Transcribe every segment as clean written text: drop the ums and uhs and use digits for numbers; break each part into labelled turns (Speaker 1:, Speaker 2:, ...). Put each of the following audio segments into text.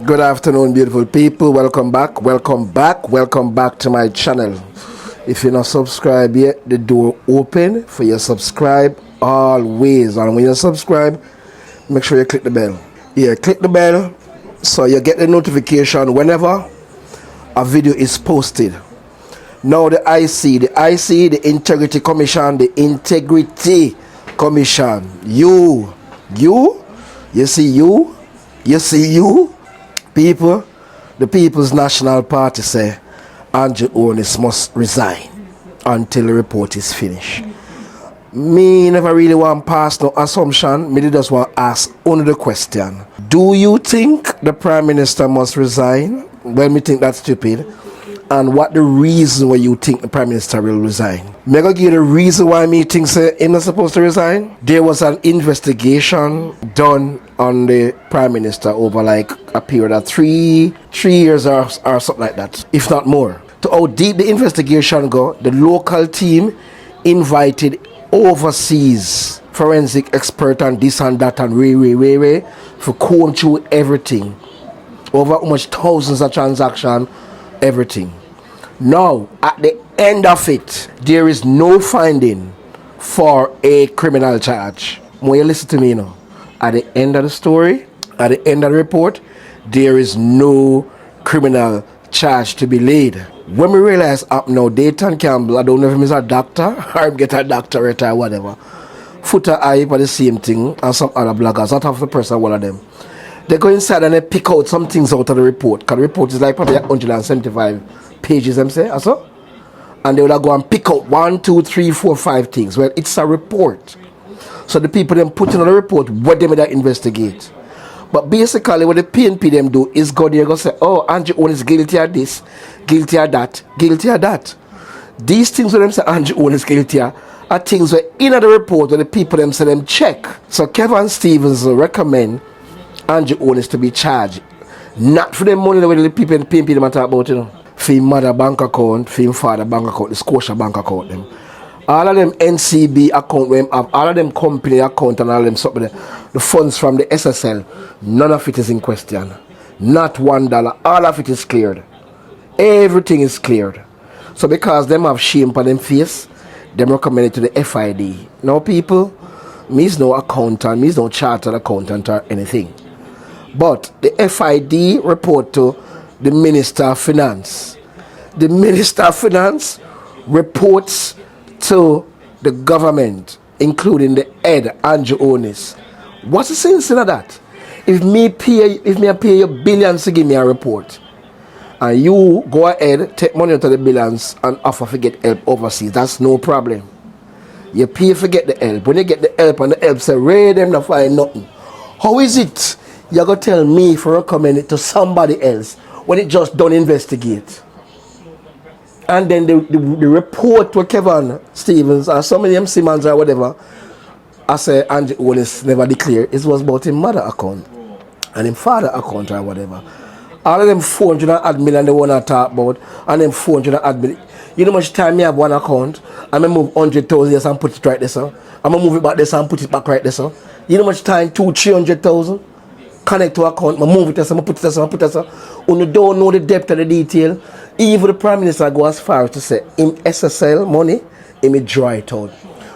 Speaker 1: Good afternoon, beautiful people. Welcome back to my channel. If you're not subscribed yet, the door open for you to subscribe always. And when you subscribe, make sure you click the bell. Yeah, click the bell so you get the notification whenever a video is posted. Now the the Integrity Commission, you see, people, the People's National Party say Andrew Onis must resign until the report is finished. Me never really want to pass no assumption. Me just want to ask only the question. Do you think the Prime Minister must resign? Well, me think that's stupid. And what the reason why you think the Prime Minister will resign? Me gonna give you the reason why me think say he's not supposed to resign. There was an investigation done on the Prime Minister over like a period of three years or something like that, if not more. To how deep the investigation go, the local team invited overseas forensic expert and this and that and way for comb through everything. Over how much thousands of transactions, everything. Now, at the end of it, there is no finding for a criminal charge. When you listen to me now, at the end of the story, at the end of the report, there is no criminal charge to be laid. When we realize now, Dayton Campbell, I don't know if he's a doctor or get a doctorate or whatever, Footer eye for the same thing, and some other bloggers, not half the person, one of them. They go inside and they pick out some things out of the report. Because the report is like probably 175 pages, them say, also. And they will go and pick out 1, 2, 3, 4, 5 things. Well, it's a report. So the people then put in on the report what they may investigate. But basically what the PNP them do is go there and go say, oh, Andrew Owen is guilty of this, guilty of that, guilty of that. These things where them say Andrew Owen is guilty of are things where in the report where the people them say them check. So Kevin Stevens recommend Andrew Owen is to be charged. Not for the money that the people in PNP them talk about, you know. For his mother bank account, for his father bank account, the Scotia bank account them. All of them NCB account we have, all of them company account and all of them something, the funds from the SSL, none of it is in question. Not $1. All of it is cleared. Everything is cleared. So because them have shame on them face, them recommend it to the FID. Now people, me is no accountant, me is no chartered accountant or anything. But the FID report to the Minister of Finance. The Minister of Finance reports to the government, including the head, Andrew Onis. What's the sense in that? If me pay you billions to give me a report, and you go ahead, take money out of the billions and offer to get help overseas, that's no problem. You pay for get the help. When you get the help and the help say, Ray, them not find nothing. How is it you're going to tell me for recommend it to somebody else when it just don't investigate? And then the report to Kevin Stevens or some of them Simmons or whatever, I say Andrew Owen is never declared. It was about his mother account and his father account or whatever. All of them 400 odd million they want to talk about, and them 400 odd million. You know how much time me have one account, and I move 100,000 yes and put it right there, sir. I'm going to move it back there and put it back right there, sir. You know how much time 200,000-300,000 connect to account, I move it there, I put it there, I put it there. When you don't know the depth of the detail, even the Prime Minister go as far as to say, in SSL money, he may draw it out.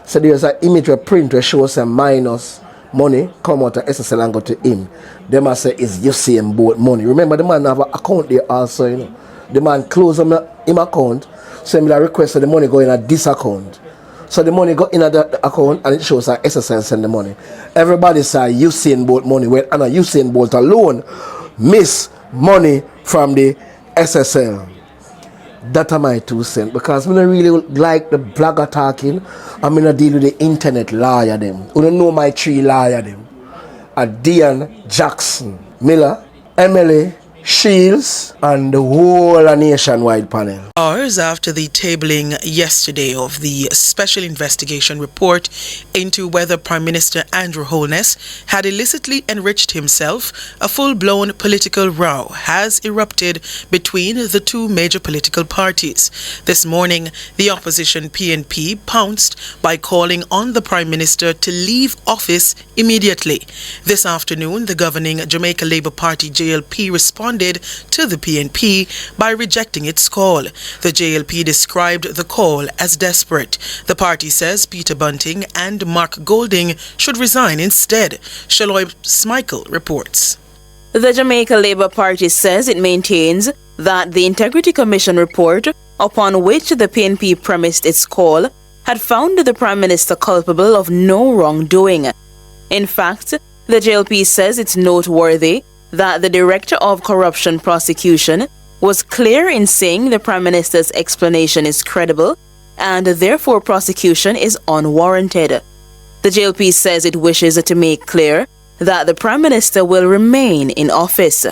Speaker 1: So there's an image where print where shows a minus money come out of SSL and go to him. They must say it's you same both money. Remember the man have an account there also, you know. The man close him account, so him request the money go in at this account. So the money go in at the account and it shows that SSL send the money. Everybody say Usain Bolt money. Well, and Usain Bolt alone miss money from the SSL. That are my 2 cents. Because I don't really like the blogger talking. I'm going to deal with the internet lawyer them. You don't know my 3 lawyer them. Dian Jackson, Miller, Emily, Shields, and the whole nationwide panel.
Speaker 2: Hours after the tabling yesterday of the special investigation report into whether Prime Minister Andrew Holness had illicitly enriched himself, a full-blown political row has erupted between the two major political parties. This morning, the opposition PNP pounced by calling on the Prime Minister to leave office immediately. This afternoon, the governing Jamaica Labour Party JLP responded to the PNP by rejecting its call. The JLP described the call as desperate. The party says Peter Bunting and Mark Golding should resign instead. Shaloy Smikle reports.
Speaker 3: The Jamaica Labour Party says it maintains that the Integrity Commission report, upon which the PNP premised its call, had found the Prime Minister culpable of no wrongdoing. In fact, the JLP says it's noteworthy that the Director of Corruption Prosecution was clear in saying the Prime Minister's explanation is credible and therefore prosecution is unwarranted. The JLP says it wishes to make clear that the Prime Minister will remain in office.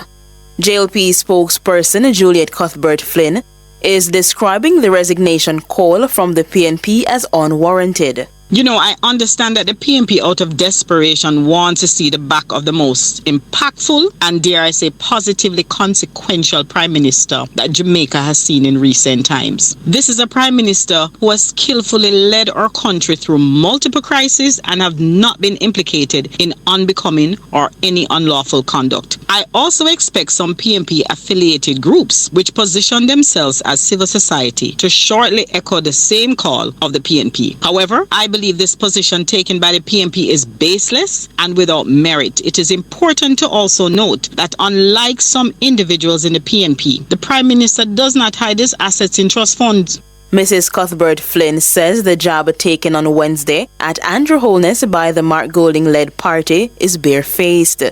Speaker 3: JLP spokesperson Juliet Cuthbert Flynn is describing the resignation call from the PNP as unwarranted.
Speaker 4: You know, I understand that the PNP out of desperation wants to see the back of the most impactful and, dare I say, positively consequential Prime Minister that Jamaica has seen in recent times. This is a Prime Minister who has skillfully led our country through multiple crises and have not been implicated in unbecoming or any unlawful conduct. I also expect some PNP affiliated groups which position themselves as civil society to shortly echo the same call of the PNP. However, I believe this position taken by the PNP is baseless and without merit. It is important to also note that unlike some individuals in the PNP, the Prime Minister does not hide his assets in trust funds.
Speaker 3: Mrs. Cuthbert Flynn says the jab taken on Wednesday at Andrew Holness by the Mark Golding-led party is barefaced.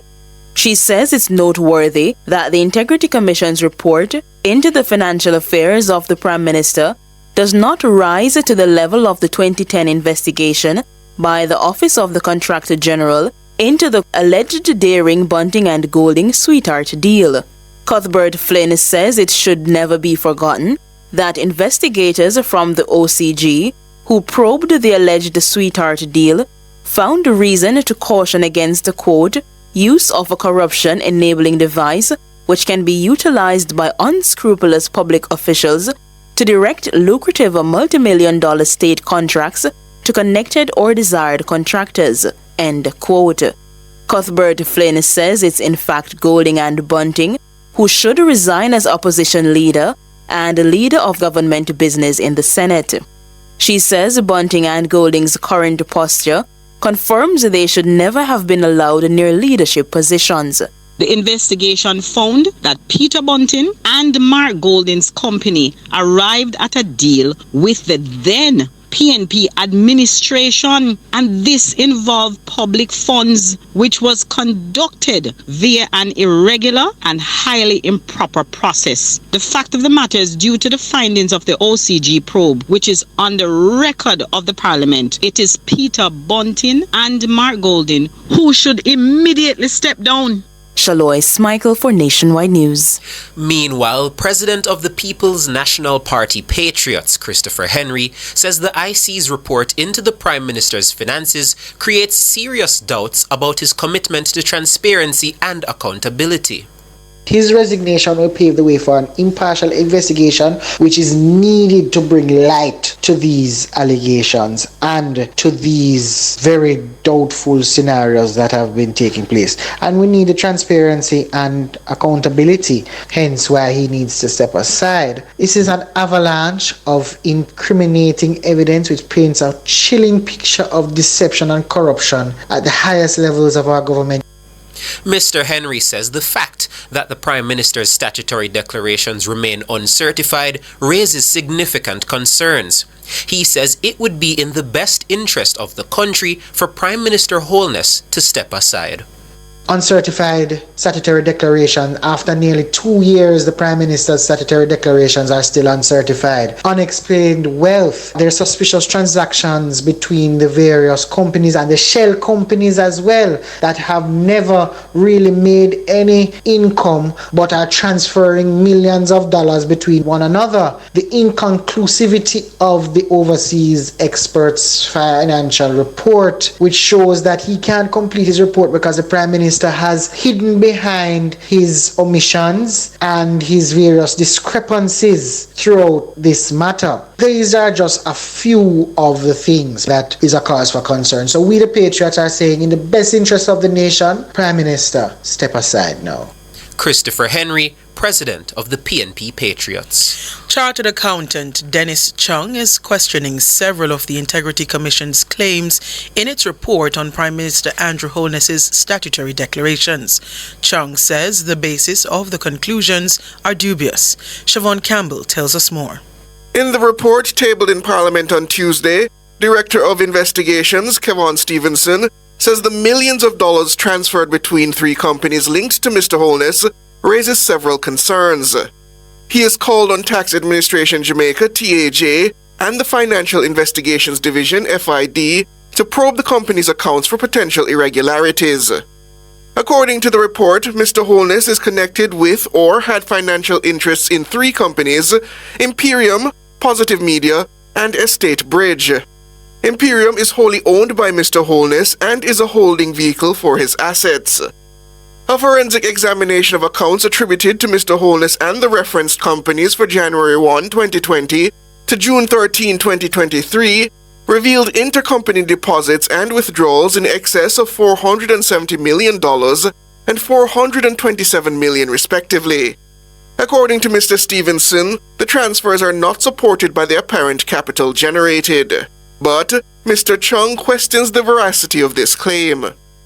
Speaker 3: She says it's noteworthy that the Integrity Commission's report into the financial affairs of the Prime Minister does not rise to the level of the 2010 investigation by the Office of the Contractor General into the alleged daring Bunting and Golding sweetheart deal. Cuthbert Flynn says it should never be forgotten that investigators from the OCG who probed the alleged sweetheart deal found reason to caution against the quote, use of a corruption enabling device which can be utilized by unscrupulous public officials to direct lucrative multi-million-dollar state contracts to connected or desired contractors, end quote. Cuthbert Flynn says it's in fact Golding and Bunting who should resign as opposition leader and leader of government business in the Senate. She says Bunting and Golding's current posture confirms they should never have been allowed near leadership positions.
Speaker 4: The investigation found that Peter Bunting and Mark Golding's company arrived at a deal with the then PNP administration, and this involved public funds which was conducted via an irregular and highly improper process. The fact of the matter is, due to the findings of the OCG probe, which is on the record of the Parliament, it is Peter Bunting and Mark Golding who should immediately step down.
Speaker 3: Shaloy Smikle for Nationwide News.
Speaker 5: Meanwhile, President of the People's National Party Patriots, Christopher Henry, says the IC's report into the Prime Minister's finances creates serious doubts about his commitment to transparency and accountability.
Speaker 6: His resignation will pave the way for an impartial investigation which is needed to bring light to these allegations and to these very doubtful scenarios that have been taking place. And we need the transparency and accountability, hence why he needs to step aside. This is an avalanche of incriminating evidence which paints a chilling picture of deception and corruption at the highest levels of our government.
Speaker 5: Mr. Henry says the fact that the Prime Minister's statutory declarations remain uncertified raises significant concerns. He says it would be in the best interest of the country for Prime Minister Holness to step aside.
Speaker 6: uncertified statutory declaration. After nearly 2 years, the Prime Minister's statutory declarations are still uncertified. Unexplained wealth. There are suspicious transactions between the various companies and the shell companies as well that have never really made any income but are transferring millions of dollars between one another. The inconclusivity of the overseas expert's financial report, which shows that he can't complete his report because the Prime Minister has hidden behind his omissions and his various discrepancies throughout this matter. These are just a few of the things that is a cause for concern. So we the Patriots are saying, in the best interest of the nation, Prime Minister, step aside now.
Speaker 5: Christopher Henry, President of the PNP Patriots.
Speaker 2: Chartered accountant Dennis Chung is questioning several of the Integrity Commission's claims in its report on Prime Minister Andrew Holness's statutory declarations. Chung says the basis of the conclusions are dubious. Siobhan Campbell tells us more.
Speaker 1: In the report tabled in Parliament on Tuesday, Director of Investigations Kevon Stevenson says the millions of dollars transferred between 3 companies linked to Mr. Holness raises several concerns. He has called on Tax Administration Jamaica, TAJ, and the Financial Investigations Division, FID, to probe the company's accounts for potential irregularities. According to the report, Mr. Holness is connected with or had financial interests in 3 companies: Imperium, Positive Media, and Estate Bridge. Imperium is wholly owned by Mr. Holness and is a holding vehicle for his assets. A forensic examination of accounts attributed to Mr. Holness and the referenced companies for January 1, 2020 to June 13, 2023 revealed intercompany deposits and withdrawals in excess of $470 million and $427 million respectively. According to Mr. Stevenson, the transfers are not supported by the apparent capital generated. But Mr. Chung questions the veracity of this claim.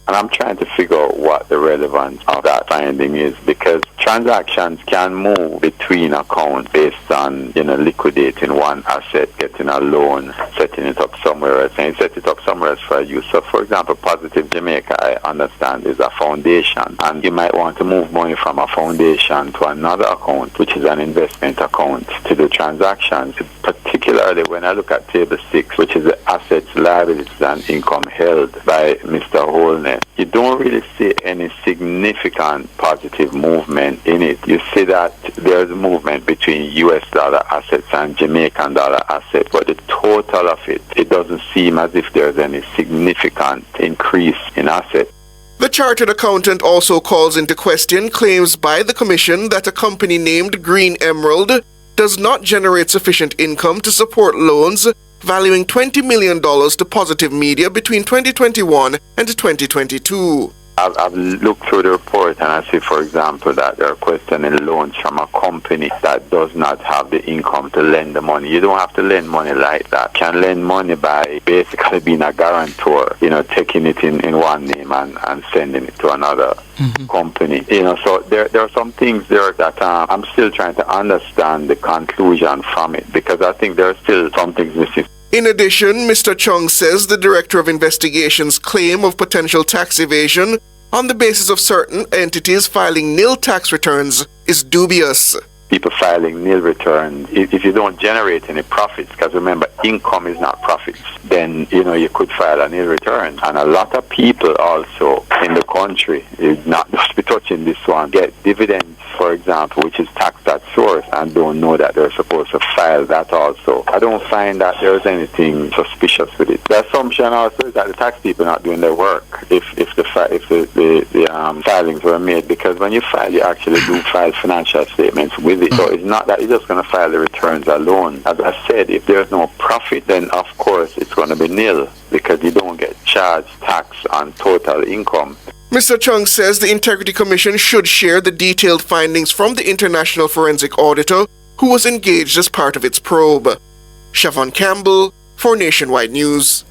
Speaker 7: And I'm trying to figure out what the relevance of that finding is, because transactions can move between accounts based on, liquidating one asset, getting a loan, setting it up somewhere else, and set it up somewhere else for use. So, for example, Positive Jamaica, I understand, is a foundation, and you might want to move money from a foundation to another account, which is an investment account, to do transactions. Particularly when I look at Table 6, which is the assets, liabilities, and income held by Mr. Holness, you don't really see any significant positive movement in it. You see that there's movement between US dollar assets and Jamaican dollar assets, but the total of it doesn't seem as if there's any significant increase in assets.
Speaker 1: The chartered accountant also calls into question claims by the Commission that a company named Green Emerald does not generate sufficient income to support loans valuing $20 million to Positive Media between 2021 and 2022.
Speaker 7: I've looked through the report and I see, for example, that they're questioning loans from a company that does not have the income to lend the money. You don't have to lend money like that. You can lend money by basically being a guarantor, taking it in one name and sending it to another company. So there are some things there that I'm still trying to understand the conclusion from it, because I think there are still some things missing.
Speaker 1: In addition, Mr. Chung says the Director of Investigation's claim of potential tax evasion on the basis of certain entities filing nil tax returns is dubious.
Speaker 7: People filing nil returns, if you don't generate any profits, because remember, income is not profits, then, you could file a nil return. And a lot of people also in the country, not just be touching this one, get dividends, for example, which is taxed at source, and don't know that they're supposed to file that also. I don't find that there's anything suspicious with it. The assumption also is that the tax people are not doing their work if the filings were made, because when you file, you actually do file financial statements with it. So it's not that you're just going to file the returns alone. As I said, if there's no profit, then of course it's going to be nil, because you don't get charged tax on total income.
Speaker 1: Mr. Chung says the Integrity Commission should share the detailed findings from the International Forensic Auditor who was engaged as part of its probe. Siobhan Campbell for Nationwide News.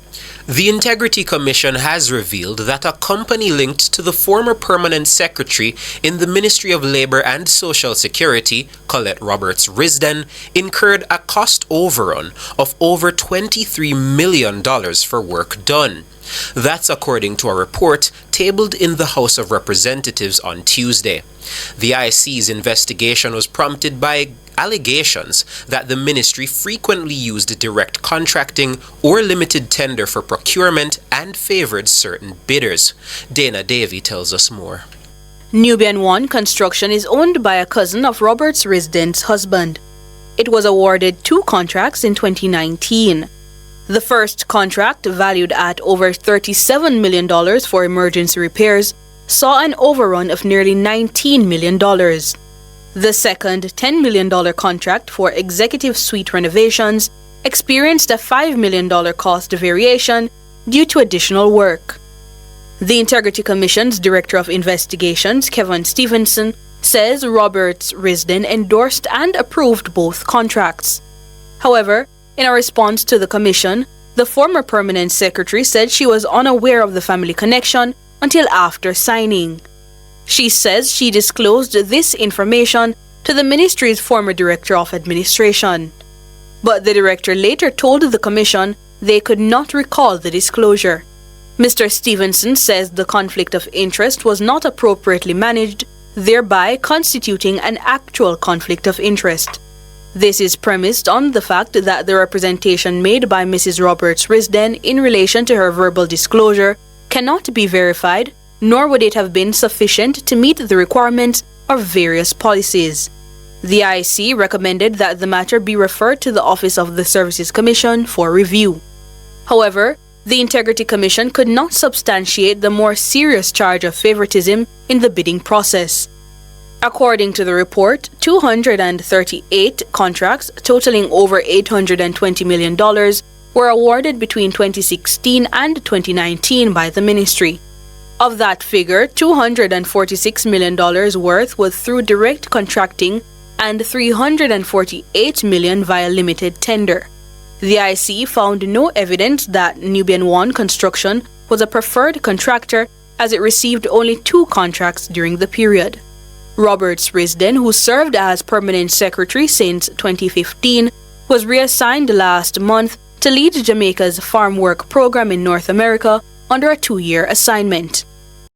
Speaker 5: The Integrity Commission has revealed that a company linked to the former permanent secretary in the Ministry of Labour and Social Security, Colette Roberts-Risden, incurred a cost overrun of over $23 million for work done. That's according to a report tabled in the House of Representatives on Tuesday. The IC's investigation was prompted by allegations that the ministry frequently used direct contracting or limited tender for procurement and favored certain bidders. Dana Davey tells us more.
Speaker 3: Nubian One Construction is owned by a cousin of Roberts-Risden's husband. It was awarded 2 contracts in 2019. The first contract, valued at over $37 million for emergency repairs, saw an overrun of nearly $19 million. The second $10 million contract for executive suite renovations experienced a $5 million cost variation due to additional work. The Integrity Commission's Director of Investigations, Kevin Stevenson, says Roberts-Risden endorsed and approved both contracts. However, in a response to the Commission, the former permanent secretary said she was unaware of the family connection until after signing. She says she disclosed this information to the ministry's former Director of Administration. But the director later told the Commission they could not recall the disclosure. Mr. Stevenson says the conflict of interest was not appropriately managed, thereby constituting an actual conflict of interest. This is premised on the fact that the representation made by Mrs. Roberts-Risden in relation to her verbal disclosure cannot be verified, nor would it have been sufficient to meet the requirements of various policies. The IC recommended that the matter be referred to the Office of the Services Commission for review. However, the Integrity Commission could not substantiate the more serious charge of favoritism in the bidding process. According to the report, 238 contracts totaling over $820 million were awarded between 2016 and 2019 by the ministry. Of that figure, $246 million worth was through direct contracting and $348 million via limited tender. The IC found no evidence that Nubian One Construction was a preferred contractor as it received only 2 contracts during the period. Roberts-Risden, who served as permanent secretary since 2015, was reassigned last month to lead Jamaica's farm work program in North America under a 2-year assignment.